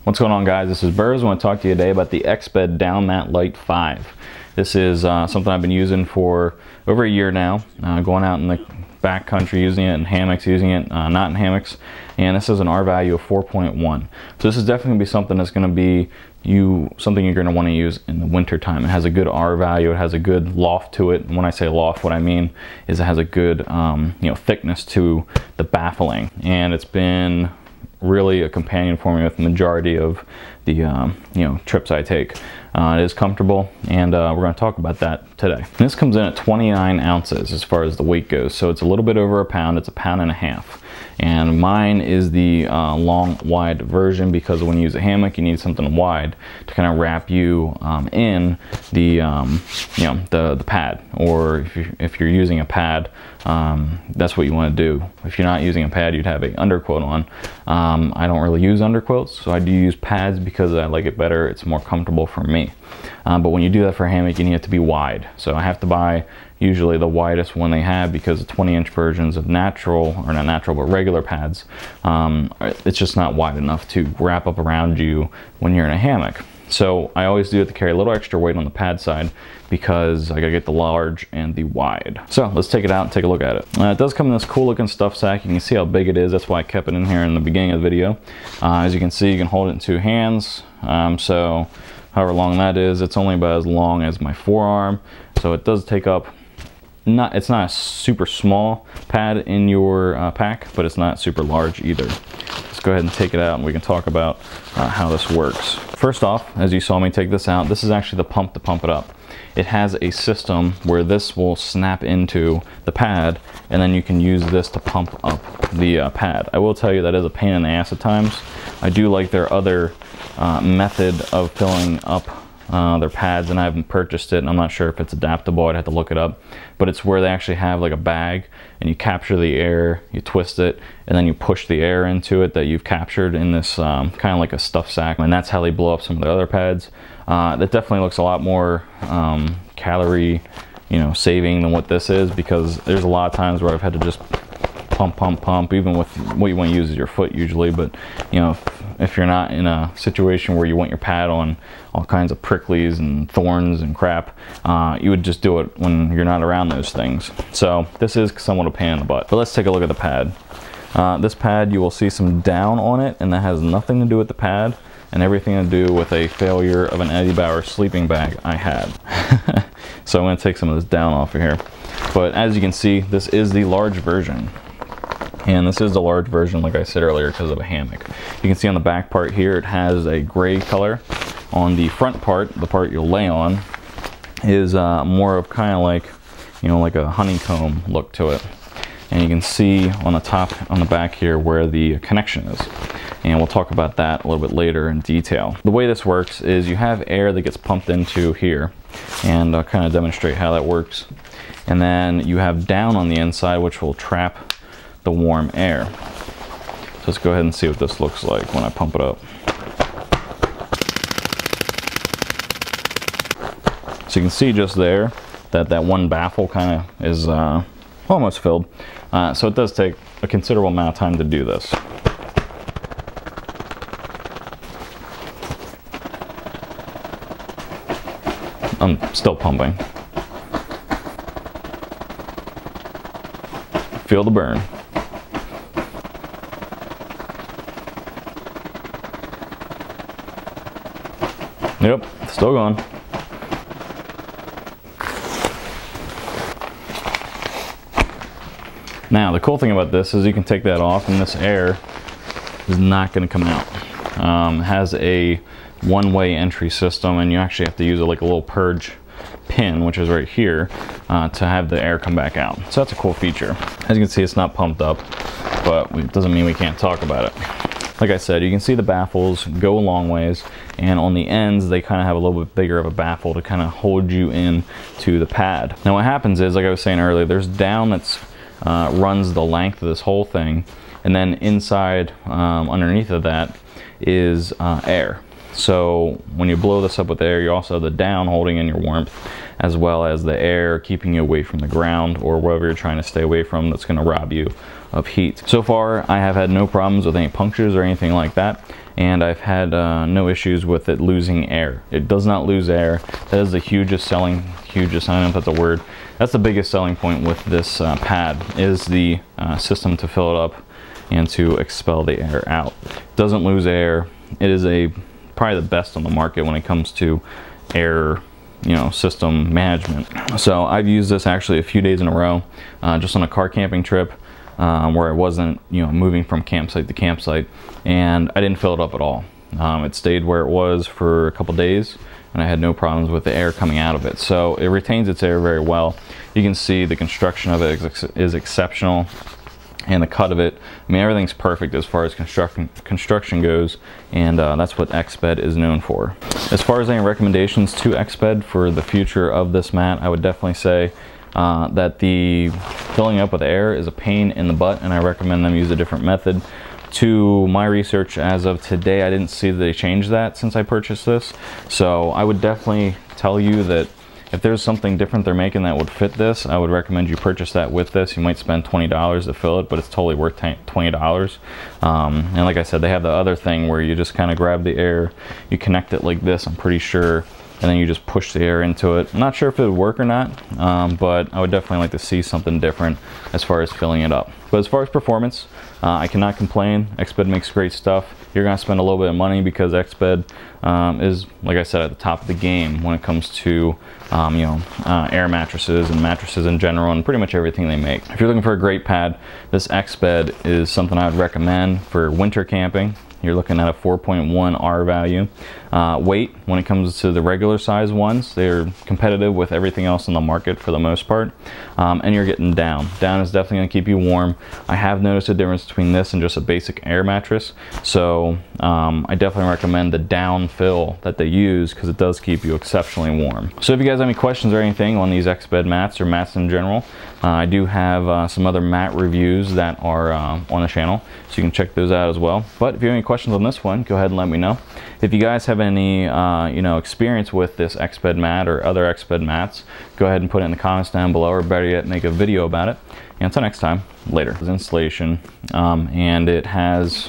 What's going on, guys? This is Burrs. I want to talk to you today about the Exped DownMat Lite 5. This is something I've been using for over a year now, going out in the back country using it, in hammocks using it, not in hammocks, and this is an R value of 4.1. So this is definitely going to be something that's going to be something you're going to want to use in the winter time. It has a good R value, it has a good loft to it, and when I say loft, what I mean is it has a good thickness to the baffling, and it's been really a companion for me with the majority of the trips I take. It is comfortable, and we're going to talk about that today. And this comes in at 29 ounces as far as the weight goes, so it's a little bit over a pound. It's a pound and a half, and mine is the long wide version, because when you use a hammock you need something wide to kind of wrap you in the the pad, or if you're using a pad, that's what you want to do. If you're not using a pad, you'd have a underquilt on. I don't really use underquilts, so I do use pads because I like it better. It's more comfortable for me. But when you do that for a hammock, you need it to be wide. So I have to buy usually the widest one they have, because the 20-inch versions of natural, or not natural, but regular pads, it's just not wide enough to wrap up around you when you're in a hammock. So I always do have to carry a little extra weight on the pad side, because I gotta get the large and the wide. So let's take it out and take a look at it. It does come in this cool looking stuff sack. You can see how big it is. That's why I kept it in here in the beginning of the video. As you can see, you can hold it in two hands. So however long that is, it's only about as long as my forearm. So it does take up, it's not a super small pad in your pack, but it's not super large either. Let's go ahead and take it out and we can talk about how this works. First off, as you saw me take this out, this is actually the pump to pump it up. It has a system where this will snap into the pad, and then you can use this to pump up the pad. I will tell you that is a pain in the ass at times. I do like their other method of filling up their pads, and I haven't purchased it, and I'm not sure if it's adaptable. I'd have to look it up, but it's where they actually have like a bag, and you capture the air, you twist it, and then you push the air into it that you've captured in this kind of like a stuff sack, and that's how they blow up some of the other pads. That definitely looks a lot more calorie saving than what this is, because there's a lot of times where I've had to just pump, even with what you want to use is your foot usually. But if you're not in a situation where you want your pad on all kinds of pricklies and thorns and crap, you would just do it when you're not around those things. So this is somewhat a pain in the butt. But let's take a look at the pad. This pad, you will see some down on it, and that has nothing to do with the pad and everything to do with a failure of an Eddie Bauer sleeping bag I had. So I'm going to take some of this down off of here. But as you can see, this is the large version. And this is the large version, like I said earlier, because of a hammock. You can see on the back part here, it has a gray color. On the front part, the part you'll lay on, is more of kind of like, like a honeycomb look to it. And you can see on the top, on the back here, where the connection is. And we'll talk about that a little bit later in detail. The way this works is you have air that gets pumped into here, and I'll kind of demonstrate how that works. And then you have down on the inside, which will trap the warm air. So let's go ahead and see what this looks like when I pump it up. So you can see just there that that one baffle kind of is almost filled. So it does take a considerable amount of time to do this. I'm still pumping. Feel the burn. Yep, still going. Now, the cool thing about this is you can take that off, and this air is not going to come out. It has a one-way entry system, and you actually have to use like a little purge pin, which is right here, to have the air come back out. So that's a cool feature. As you can see, it's not pumped up, but it doesn't mean we can't talk about it. Like I said, you can see the baffles go a long ways, and on the ends they kind of have a little bit bigger of a baffle to kind of hold you in to the pad. Now what happens is, like I was saying earlier, there's down that's runs the length of this whole thing, and then inside underneath of that is air. So when you blow this up with air, you also have the down holding in your warmth, as well as the air keeping you away from the ground or wherever you're trying to stay away from that's going to rob you of heat. So far, I have had no problems with any punctures or anything like that, and I've had no issues with it losing air. It does not lose air. That is the hugest, I don't know if that's a word. That's the biggest selling point with this pad, is the system to fill it up and to expel the air out. It doesn't lose air. It is probably the best on the market when it comes to air, system management. So I've used this actually a few days in a row, just on a car camping trip, where I wasn't, moving from campsite to campsite, and I didn't fill it up at all. It stayed where it was for a couple days, and I had no problems with the air coming out of it. So it retains its air very well. You can see the construction of it is exceptional, and the cut of it, I mean, everything's perfect as far as construction goes, and that's what Exped is known for. As far as any recommendations to Exped for the future of this mat, I would definitely say that the filling up with air is a pain in the butt, and I recommend them use a different method. To my research as of today, I didn't see that they changed that since I purchased this, so I would definitely tell you that if there's something different they're making that would fit this, I would recommend you purchase that with this. You might spend $20 to fill it, but it's totally worth $20. And like I said, they have the other thing where you just kind of grab the air, you connect it like this, I'm pretty sure, and then you just push the air into it. I'm not sure if it would work or not, but I would definitely like to see something different as far as filling it up. But as far as performance, I cannot complain. Exped makes great stuff. You're gonna spend a little bit of money because Exped is, like I said, at the top of the game when it comes to air mattresses and mattresses in general, and pretty much everything they make. If you're looking for a great pad, this Exped is something I would recommend for winter camping. You're looking at a 4.1 R value. Weight, when it comes to the regular size ones, they're competitive with everything else on the market for the most part. And you're getting down. Down is definitely gonna keep you warm. I have noticed a difference between this and just a basic air mattress. So I definitely recommend the down fill that they use, because it does keep you exceptionally warm. So if you guys have any questions or anything on these Exped mats or mats in general, I do have some other mat reviews that are on the channel, so you can check those out as well. But if you have any questions on this one, go ahead and let me know. If you guys have any experience with this Exped mat or other Exped mats, go ahead and put it in the comments down below, or better yet, make a video about it. And until next time, later. It's installation, and it has